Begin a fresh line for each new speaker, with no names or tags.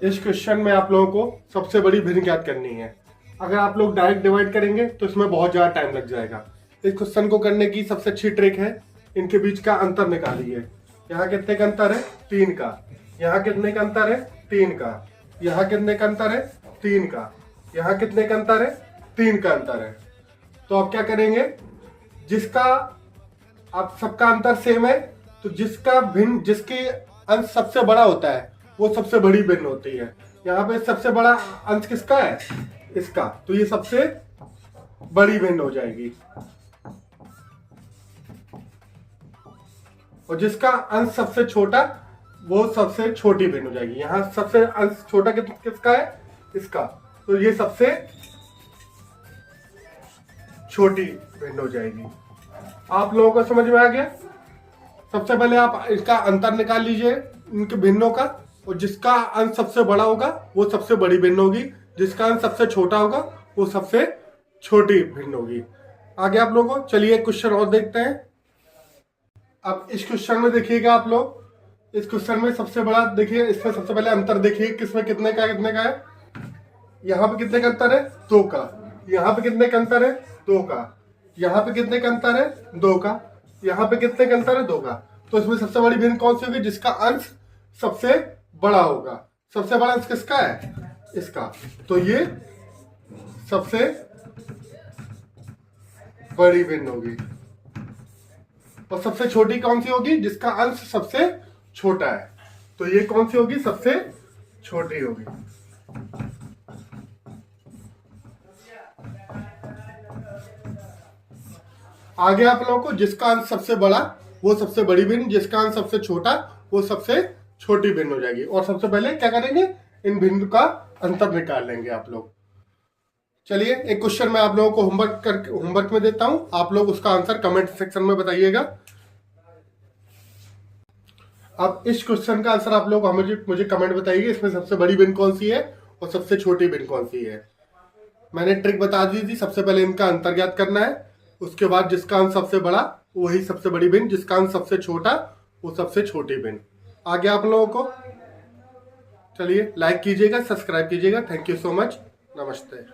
इस क्वेश्चन में आप लोगों को सबसे बड़ी भिन्न ज्ञात करनी है। अगर आप लोग डायरेक्ट डिवाइड करेंगे तो इसमें बहुत ज़्यादा टाइम लग जाएगा। इस क्वेश्चन को करने की सबसे अच्छी ट्रिक है, इनके बीच का अंतर निकालिए। यहाँ कितने का अंतर है? 3 का। यहाँ कितने का अंतर है? 3 का। यहाँ कितने का अंतर है? 3 का। यहाँ कितने का अंतर है? 3 का अंतर है। तो आप क्या करेंगे, जिसका आप सबका अंतर सेम है तो जिसका भिन्न, जिसके अंश सबसे बड़ा होता है वो सबसे बड़ी भिन्न होती है। यहाँ पे सबसे बड़ा अंश किसका है? इसका। तो ये सबसे बड़ी भिन्न हो जाएगी। और जिसका अंश सबसे छोटा वो सबसे छोटी भिन्न हो जाएगी। यहाँ सबसे अंश छोटा किसका है? इसका। तो ये सबसे छोटी भिन्न हो जाएगी। आप लोगों को समझ में आ गया? सबसे पहले आप इसका अंतर निकाल लीजिए इनके भिन्नों का, और जिसका अंश सबसे बड़ा होगा वो सबसे बड़ी भिन्न होगी, जिसका अंश सबसे छोटा होगा वो सबसे छोटी भिन्न होगी। आगे आप लोगों को चलिए क्वेश्चन और देखते हैं। अब इस क्वेश्चन में देखिएगा आप लोग, इस क्वेश्चन में सबसे बड़ा देखिए, इसमें सबसे पहले अंतर देखिए किसमें कितने का है। यहाँ पे कितने का अंतर है? 2 का। यहाँ पे कितने का अंतर है? 2 का। यहाँ पे कितने का अंतर है? 2 का। यहाँ पे कितने का अंतर है? 2 का। तो इसमें सबसे बड़ी भिन्न कौन सी होगी? जिसका अंश सबसे बड़ा होगा। सबसे बड़ा अंश किसका है? इसका। तो ये सबसे बड़ी भिन्न होगी। और सबसे छोटी कौन सी होगी? जिसका अंश सबसे छोटा है। तो ये कौन सी होगी? सबसे छोटी होगी। आगे आप लोगों को जिसका अंश सबसे बड़ा वो सबसे बड़ी भिन्न, जिसका अंश सबसे छोटा वो सबसे छोटी भिन्न हो जाएगी। और सबसे पहले क्या करेंगे? इन भिन्न का अंतर निकाल लेंगे आप लोग। चलिए एक क्वेश्चन मैं आप लोगों को होमवर्क में देता हूं, आप लोग उसका आंसर कमेंट सेक्शन में बताइएगा। अब इस क्वेश्चन का आंसर आप लोग मुझे कमेंट बताइए, इसमें सबसे बड़ी भिन्न कौन सी है और सबसे छोटी भिन्न कौन सी है। मैंने ट्रिक बता दी थी, सबसे पहले इनका अंतर ज्ञात करना है, उसके बाद जिसका अंश सबसे बड़ा वही सबसे बड़ी भिन्न, जिसका अंश सबसे छोटा वो सबसे छोटी भिन्न। आगे आप लोगों को चलिए लाइक कीजिएगा, सब्सक्राइब कीजिएगा। Thank you so much. नमस्ते।